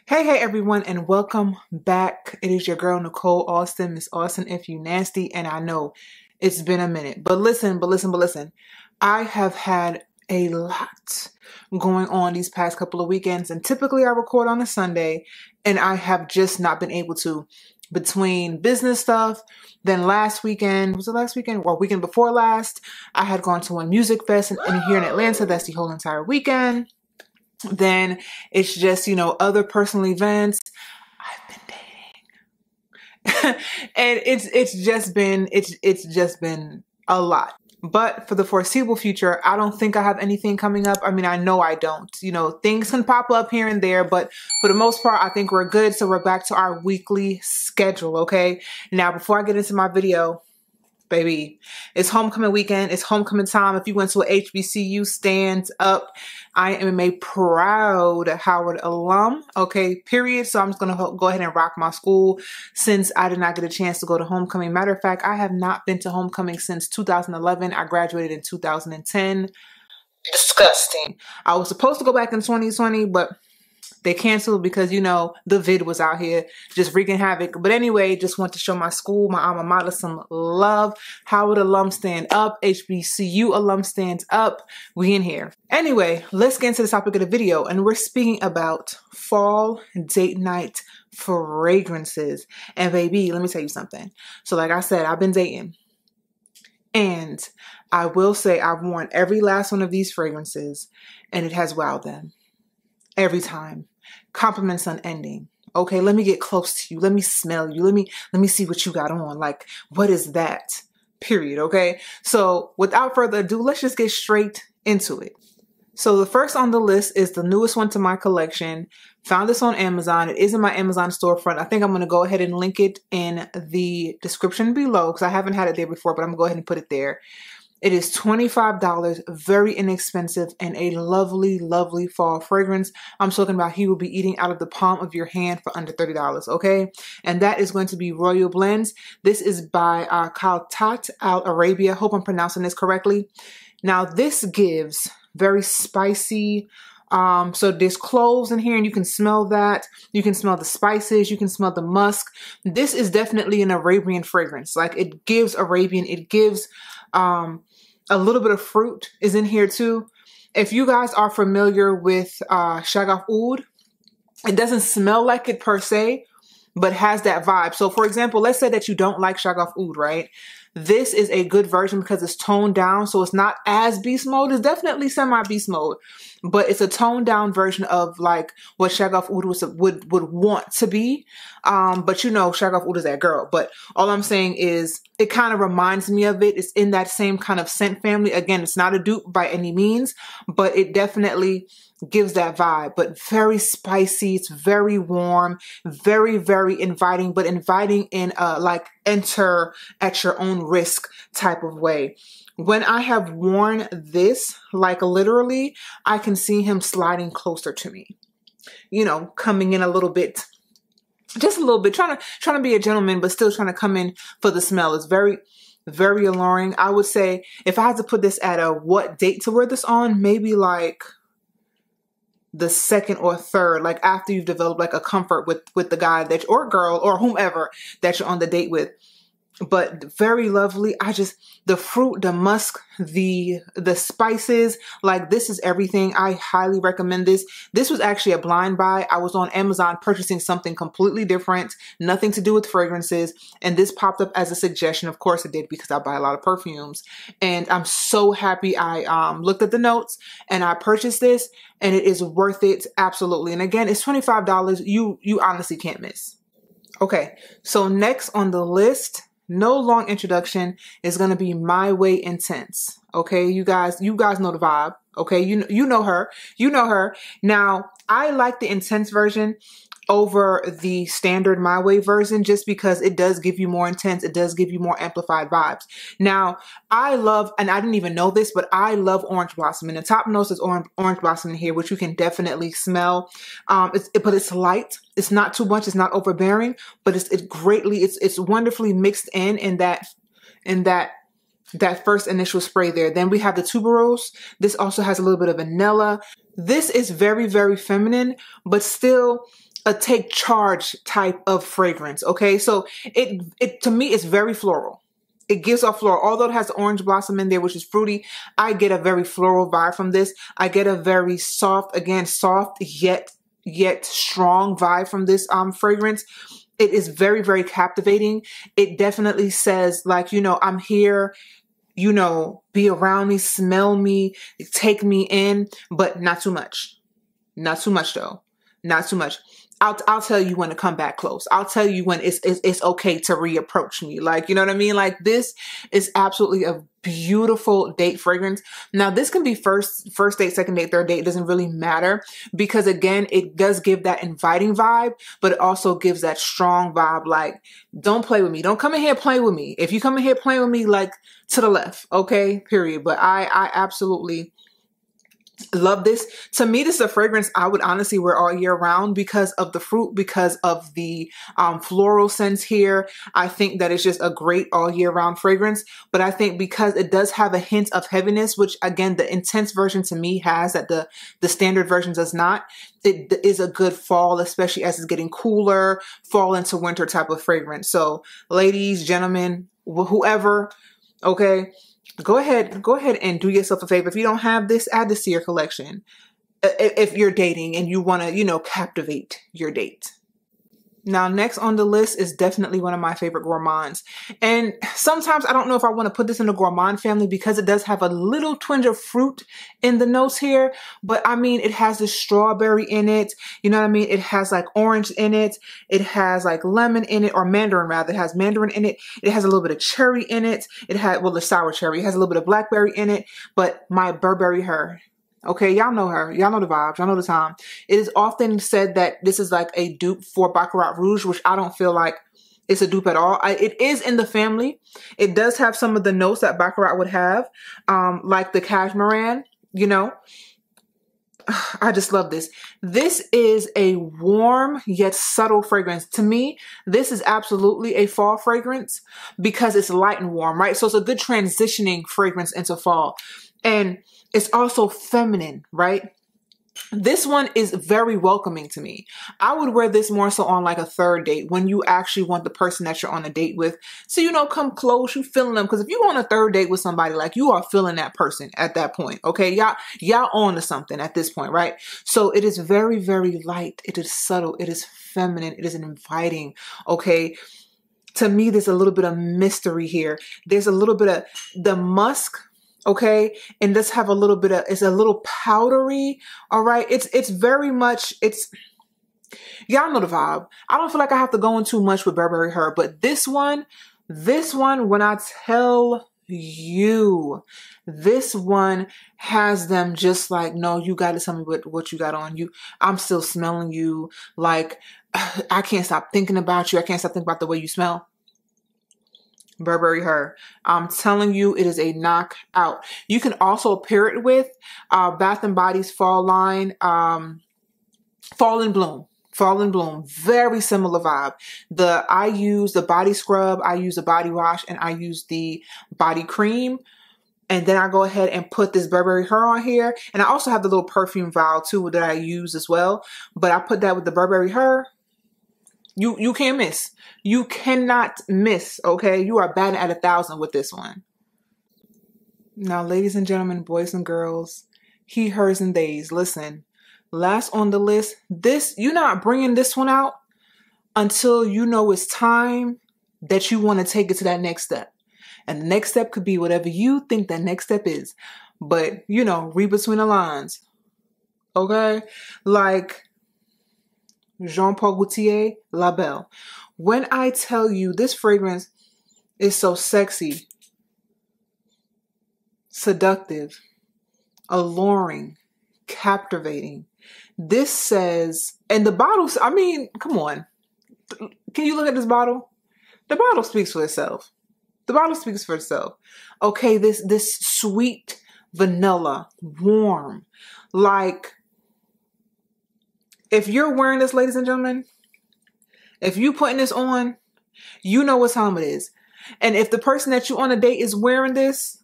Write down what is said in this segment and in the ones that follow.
Hey everyone, and welcome back. It is your girl Nicole Austin, Miss Austin if you nasty, and I know it's been a minute. But listen. I have had a lot going on these past couple of weekends, and typically I record on a Sunday, and I have just not been able to. Between business stuff, then last weekend, was it last weekend or weekend before last, I had gone to one music fest and here in Atlanta. That's the whole entire weekend. Then it's just, other personal events. I've been dating. And it's just been a lot. But for the foreseeable future, I don't think I have anything coming up. I mean, I know I don't. Things can pop up here and there, but for the most part, I think we're good. So we're back to our weekly schedule, okay? Now, before I get into my video, baby, it's homecoming weekend. It's homecoming time. If you went to a HBCU, stand up. I am a proud Howard alum, okay, period. So I'm just going to go ahead and rock my school since I did not get a chance to go to homecoming. Matter of fact, I have not been to homecoming since 2011. I graduated in 2010. Disgusting. I was supposed to go back in 2020, but they canceled because, the vid was out here just wreaking havoc. But anyway, just want to show my school, my alma mater, some love. Howard alum stand up. HBCU alum stands up. We in here. Anyway, let's get into the topic of the video. And we're speaking about fall date night fragrances. And baby, let me tell you something. So like I said, I've been dating. And I will say I've worn every last one of these fragrances. And it has wowed them. Every time. Compliments unending. Okay, let me get close to you. Let me smell you. Let me see what you got on. Like, what is that? Period. Okay. So without further ado, let's just get straight into it. So the first on the list is the newest one to my collection. Found this on Amazon. It is in my Amazon storefront. I think I'm going to go ahead and link it in the description below because I haven't had it there before, but I'm going to go ahead and put it there. It is $25, very inexpensive, and a lovely, lovely fall fragrance. I'm talking about he will be eating out of the palm of your hand for under $30, okay? And that is going to be Royal Blends. This is by Khaltat Al Arabia. Hope I'm pronouncing this correctly. Now, this gives very spicy, so there's cloves in here and you can smell that. You can smell the spices. You can smell the musk. This is definitely an Arabian fragrance. Like it gives Arabian, it gives a little bit of fruit is in here too. If you guys are familiar with Shagaf Oud, it doesn't smell like it per se, but has that vibe. So for example, let's say that you don't like Shagaf Oud, right? This is a good version because it's toned down. So it's not as beast mode. It's definitely semi-beast mode, but it's a toned down version of like what Shagaf Oud would want to be. But Shagaf Oud is that girl. But all I'm saying is it kind of reminds me of it. It's in that same kind of scent family. Again, it's not a dupe by any means, but it definitely gives that vibe, but very spicy. It's very warm, very, very inviting, but inviting in like enter at your own risk type of way. When I have worn this, like literally, I can see him sliding closer to me, coming in a little bit, just a little bit, trying to be a gentleman, but still trying to come in for the smell. It's very, very alluring. I would say if I had to put this at a what date to wear this on, maybe like the second or third, like after you've developed like a comfort with the guy that or girl or whomever that you're on the date with. But very lovely. The fruit, the musk, the spices, like this is everything. I highly recommend this. This was actually a blind buy. I was on Amazon purchasing something completely different, nothing to do with fragrances. And this popped up as a suggestion. Of course it did because I buy a lot of perfumes. And I'm so happy I looked at the notes and I purchased this and it is worth it. Absolutely. And again, it's $25. You honestly can't miss. Okay. So next on the list, no long introduction, is going to be My Way Intense. Okay, you guys know the vibe. Okay, you know her. Now, I like the intense version over the standard My Way version just because it does give you more intense. It does give you more amplified vibes. Now, I love, and I didn't even know this, but I love Orange Blossom. And the top notes is Orange Blossom in here, which you can definitely smell. But it's light. It's not too much. It's not overbearing, but it's wonderfully mixed in that first initial spray there. Then we have the tuberose. This also has a little bit of vanilla. This is very, very feminine, but still a take charge type of fragrance. Okay. So it to me, it's very floral. It gives off floral. Although it has orange blossom in there, which is fruity, I get a very floral vibe from this. I get a very soft, again, soft yet strong vibe from this fragrance. It is very, very captivating. It definitely says, like, you know, I'm here, you know, be around me, smell me, take me in, but not too much. Not too much though. Not too much. I'll tell you when to come back close. I'll tell you when it's okay to reapproach me. Like, you know what I mean? Like, this is absolutely a beautiful date fragrance. Now, this can be first date, second date, third date. It doesn't really matter because, again, it does give that inviting vibe, but it also gives that strong vibe. Like, don't play with me. Don't come in here playing with me. If you come in here playing with me, like, to the left, okay, period. But I absolutely love this. To me, this is a fragrance I would honestly wear all year round because of the fruit, because of the floral scents here. I think that it's just a great all year round fragrance. But I think because it does have a hint of heaviness, which again, the intense version to me has that the standard version does not. It is a good fall, especially as it's getting cooler, fall into winter type of fragrance. So ladies, gentlemen, whoever, okay, go ahead and do yourself a favor. If you don't have this, add this to your collection. If you're dating and you want to, you know, captivate your date. Now, next on the list is definitely one of my favorite gourmands. And sometimes I don't know if I want to put this in the gourmand family because it does have a little twinge of fruit in the notes here. But I mean, it has the strawberry in it. You know what I mean? It has like orange in it. It has like lemon in it, or mandarin rather. It has mandarin in it. It has a little bit of cherry in it. It had, well, the sour cherry. It has a little bit of blackberry in it. But my Burberry Her. Okay, y'all know her. Y'all know the vibes. Y'all know the time. It is often said that this is like a dupe for Baccarat Rouge, which I don't feel like it's a dupe at all. It is in the family. It does have some of the notes that Baccarat would have, like the cashmeran, you know. I just love this. This is a warm yet subtle fragrance. To me, this is absolutely a fall fragrance because it's light and warm, right? So it's a good transitioning fragrance into fall. And it's also feminine, right? This one is very welcoming to me. I would wear this more so on like a third date when you actually want the person that you're on a date with. So, you know, come close, you feeling them. Because if you're on a third date with somebody, like, you are feeling that person at that point. Okay, y'all on to something at this point, right? So it is very, very light. It is subtle. It is feminine. It is inviting. Okay. To me, there's a little bit of mystery here. There's a little bit of the musk. Okay. And let's have a little bit of, it's a little powdery. All right. It's very much, y'all know the vibe. I don't feel like I have to go into much with Burberry Her, but this one, when I tell you, this one has them just like, no, you got to tell me what you got on you. I'm still smelling you. Like, I can't stop thinking about you. I can't stop thinking about the way you smell. Burberry Her. I'm telling you, it is a knockout. You can also pair it with Bath and Body's fall line, Fall and Bloom. Fall and Bloom. Very similar vibe. I use the body scrub, I use the body wash, and I use the body cream. And then I go ahead and put this Burberry Her on here. And I also have the little perfume vial too that I use as well. But I put that with the Burberry Her. You can't miss. You cannot miss, okay? You are batting at 1,000 with this one. Now, ladies and gentlemen, boys and girls, he, hers, and theys, listen. Last on the list, you're not bringing this one out until you know it's time that you want to take it to that next step. And the next step could be whatever you think that next step is. But, you know, read between the lines, okay? Like Jean-Paul Gaultier, Labelle. When I tell you this fragrance is so sexy, seductive, alluring, captivating. This says, and the bottles, I mean, come on. Can you look at this bottle? The bottle speaks for itself. The bottle speaks for itself. Okay, this sweet vanilla, warm, like, if you're wearing this, ladies and gentlemen, if you putting this on, you know what time it is. And if the person that you on a date is wearing this,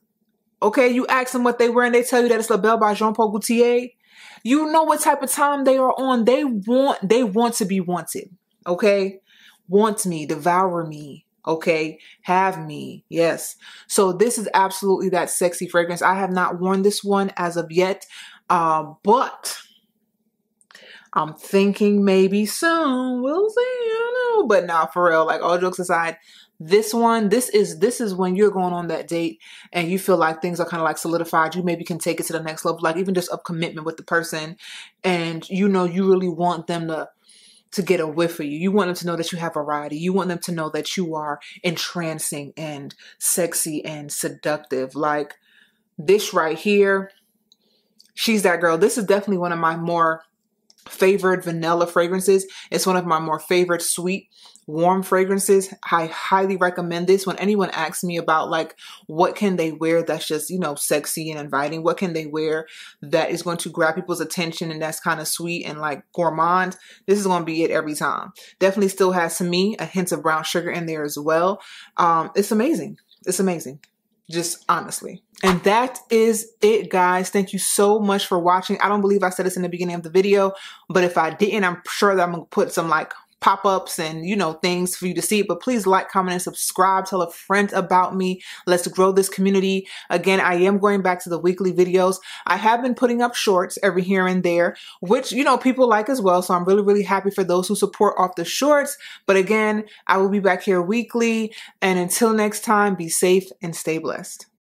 okay, you ask them what they wear and they tell you that it's Labelle by Jean-Paul Gaultier, You know what type of time they are on. They want to be wanted. Okay. Want me, devour me. Okay. Have me. Yes. So this is absolutely that sexy fragrance. I have not worn this one as of yet. But I'm thinking maybe soon. We'll see. I don't know. But nah, for real, like all jokes aside, this is when you're going on that date and you feel like things are kind of like solidified. You maybe can take it to the next level, like even just of commitment with the person. And you know, you really want them to get a whiff of you. You want them to know that you have variety. You want them to know that you are entrancing and sexy and seductive. Like this right here, she's that girl. This is definitely one of my more favored vanilla fragrances. It's one of my more favorite sweet, warm fragrances. I highly recommend this. When anyone asks me about like, what can they wear that's just, you know, sexy and inviting? What can they wear that is going to grab people's attention and that's kind of sweet and like gourmand? This is going to be it every time. Definitely still has, to me, a hint of brown sugar in there as well. It's amazing. It's amazing. Just honestly. And that is it, guys. Thank you so much for watching. I don't believe I said this in the beginning of the video, but if I didn't, I'm sure that I'm going to put some like pop-ups and, you know, things for you to see. But please like, comment, and subscribe. Tell a friend about me. Let's grow this community. Again, I am going back to the weekly videos. I have been putting up shorts every here and there, which, you know, people like as well. So I'm really, really happy for those who support off the shorts. But again, I will be back here weekly. And until next time, be safe and stay blessed.